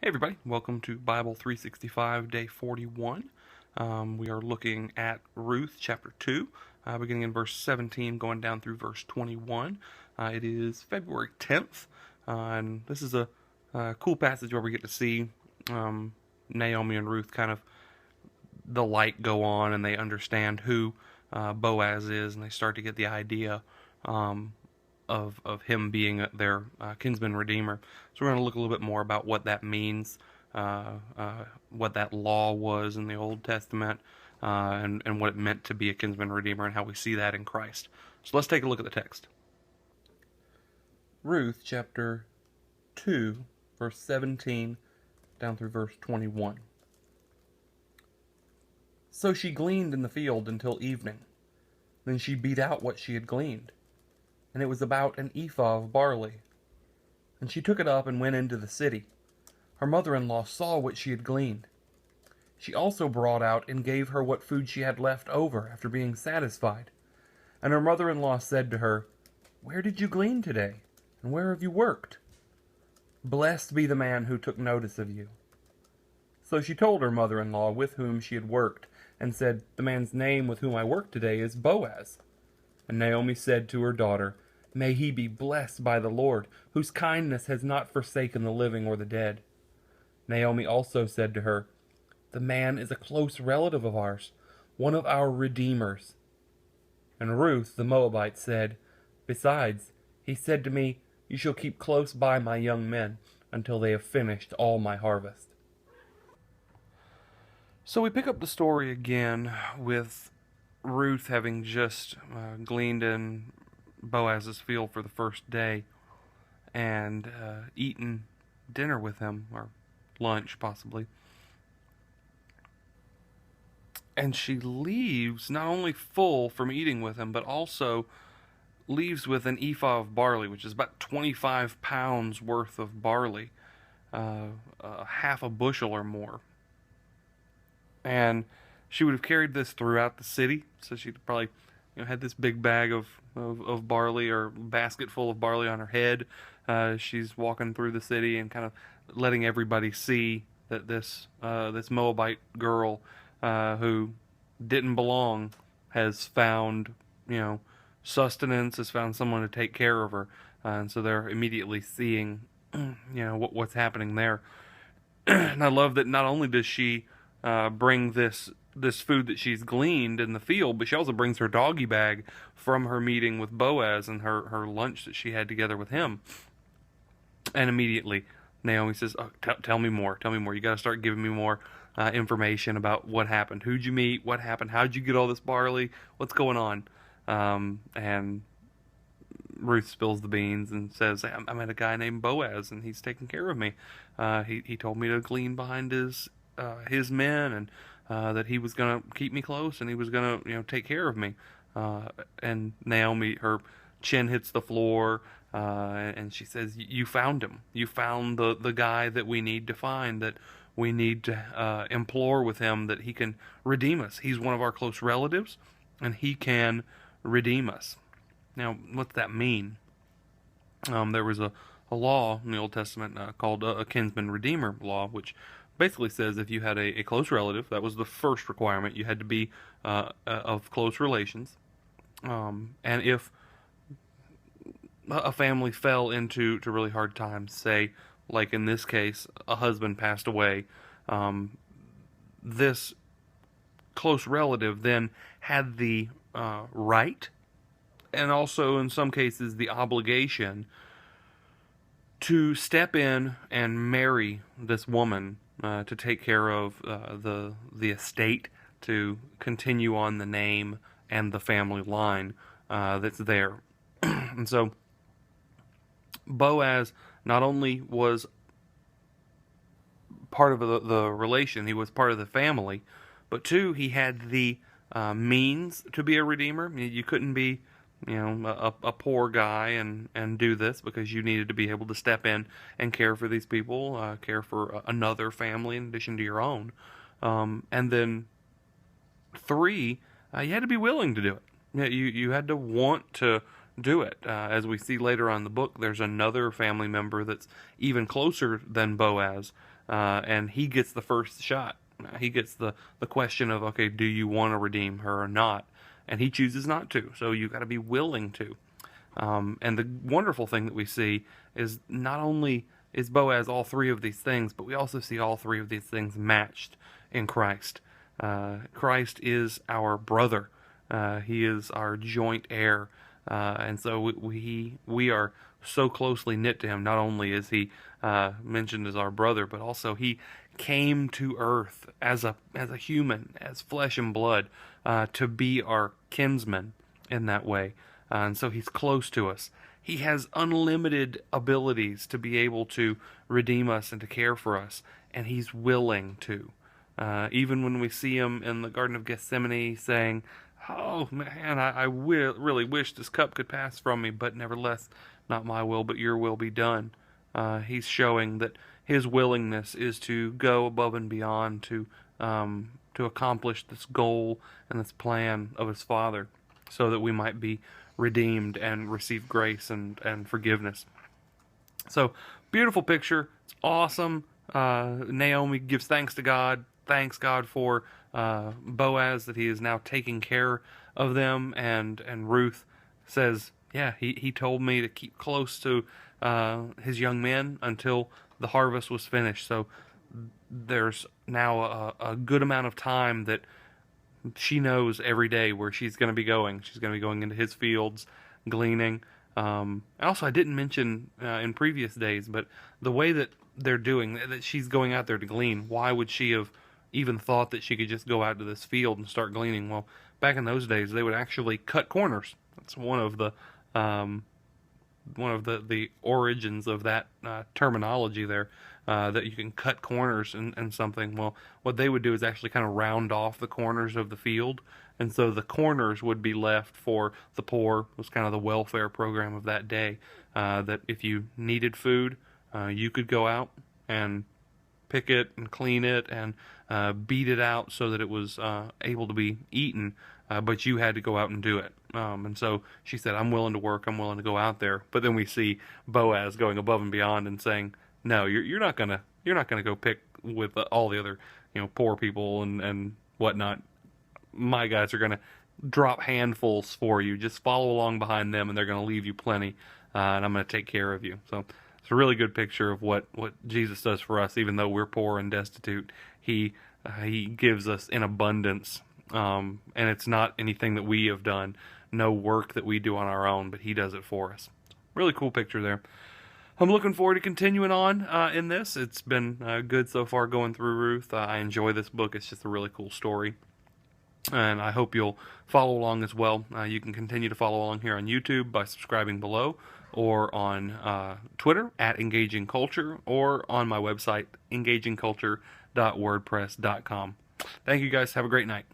Hey everybody, welcome to Bible 365, day 41. We are looking at Ruth chapter 2, beginning in verse 17, going down through verse 21. It is February 10th, and this is a cool passage where we get to see Naomi and Ruth kind of the light go on, and they understand who Boaz is, and they start to get the idea of him being their kinsman redeemer. So we're going to look a little bit more about what that means, what that law was in the Old Testament, and what it meant to be a kinsman redeemer, and how we see that in Christ. So let's take a look at the text. Ruth chapter 2, verse 17 down through verse 21. So she gleaned in the field until evening. Then she beat out what she had gleaned, and it was about an ephah of barley. And she took it up and went into the city. Her mother-in-law saw what she had gleaned. She also brought out and gave her what food she had left over after being satisfied. And her mother-in-law said to her, "Where did you glean today? And where have you worked? Blessed be the man who took notice of you." So she told her mother-in-law with whom she had worked, and said, "The man's name with whom I work today is Boaz." And Naomi said to her daughter, "May he be blessed by the Lord, whose kindness has not forsaken the living or the dead." Naomi also said to her, "The man is a close relative of ours, one of our redeemers." And Ruth the Moabite said, "Besides, he said to me, 'You shall keep close by my young men until they have finished all my harvest.'" So we pick up the story again with Ruth having just gleaned in Boaz's field for the first day and eaten dinner with him, or lunch possibly. And she leaves not only full from eating with him, but also leaves with an ephah of barley, which is about 25 pounds worth of barley, half a bushel or more. And she would have carried this throughout the city, so she'd probably had this big bag of barley, or basket full of barley on her head. She's walking through the city and kind of letting everybody see that this Moabite girl who didn't belong has found sustenance, has found someone to take care of her, and so they're immediately seeing what's happening there. And I love that not only does she bring this food that she's gleaned in the field, but she also brings her doggy bag from her meeting with Boaz and her lunch that she had together with him. And immediately Naomi says, "Oh, tell me more. Tell me more. You got to start giving me more information about what happened. Who'd you meet? What happened? How'd you get all this barley? What's going on?" And Ruth spills the beans and says, I met a guy named Boaz, and he's taking care of me. He told me to glean behind his men, and that he was going to keep me close, and he was going to take care of me. And Naomi, her chin hits the floor, and she says, "You found him. You found the guy that we need to find, that we need to implore with him that he can redeem us. He's one of our close relatives, and he can redeem us." Now, what's that mean? There was a law in the Old Testament called a kinsman redeemer law, which basically says if you had a close relative, that was the first requirement. You had to be of close relations. And if a family fell into really hard times, say, like in this case, a husband passed away, this close relative then had the right, and also in some cases the obligation, to step in and marry this woman, to take care of the estate, to continue on the name and the family line that's there. And so Boaz not only was part of the relation, he was part of the family, but two, he had the means to be a redeemer. You couldn't be a poor guy and do this, because you needed to be able to step in and care for these people, care for another family in addition to your own. And then three, you had to be willing to do it. You had to want to do it. As we see later on in the book, there's another family member that's even closer than Boaz and he gets the first shot. He gets the question of, okay, do you want to redeem her or not? And he chooses not to. So you got to be willing to. And the wonderful thing that we see is not only is Boaz all three of these things, but we also see all three of these things matched in Christ. Christ is our brother. He is our joint heir. And so we are so closely knit to him. Not only is he mentioned as our brother, but also he came to earth as a human, as flesh and blood, to be our kinsman in that way. And so he's close to us. He has unlimited abilities to be able to redeem us and to care for us, and he's willing to. Even when we see him in the Garden of Gethsemane saying, "Oh man, I really wish this cup could pass from me, but nevertheless, not my will, but your will be done." He's showing that his willingness is to go above and beyond to accomplish this goal and this plan of his Father, so that we might be redeemed and receive grace and forgiveness. So, beautiful picture. It's awesome. Naomi gives thanks to God. Thanks God for Boaz, that he is now taking care of them. And Ruth says, yeah, he told me to keep close to his young men until the harvest was finished. So there's now a good amount of time that she knows every day where she's going to be going. She's going to be going into his fields, gleaning. Also, I didn't mention in previous days, but the way that they're doing, that she's going out there to glean, why would she have even thought that she could just go out to this field and start gleaning? Well, back in those days, they would actually cut corners. That's one of the origins of that terminology there, that you can cut corners in something. Well, what they would do is actually kind of round off the corners of the field, and so the corners would be left for the poor. It was kind of the welfare program of that day, that if you needed food, you could go out and pick it and clean it and beat it out so that it was able to be eaten, but you had to go out and do it. And so she said, I'm willing to work, I'm willing to go out there. But then we see Boaz going above and beyond and saying, no, you're not gonna go pick with all the other poor people and whatnot. My guys are gonna drop handfuls for you. Just follow along behind them, and they're gonna leave you plenty, and I'm gonna take care of you. So it's a really good picture of what Jesus does for us. Even though we're poor and destitute, he gives us in abundance, and it's not anything that we have done, no work that we do on our own, but he does it for us. Really cool picture there. I'm looking forward to continuing on in this. It's been good so far going through Ruth. I enjoy this book. It's just a really cool story, and I hope you'll follow along as well. You can continue to follow along here on YouTube by subscribing below, or on Twitter at Engaging Culture, or on my website, engagingculture.wordpress.com. Thank you guys. Have a great night.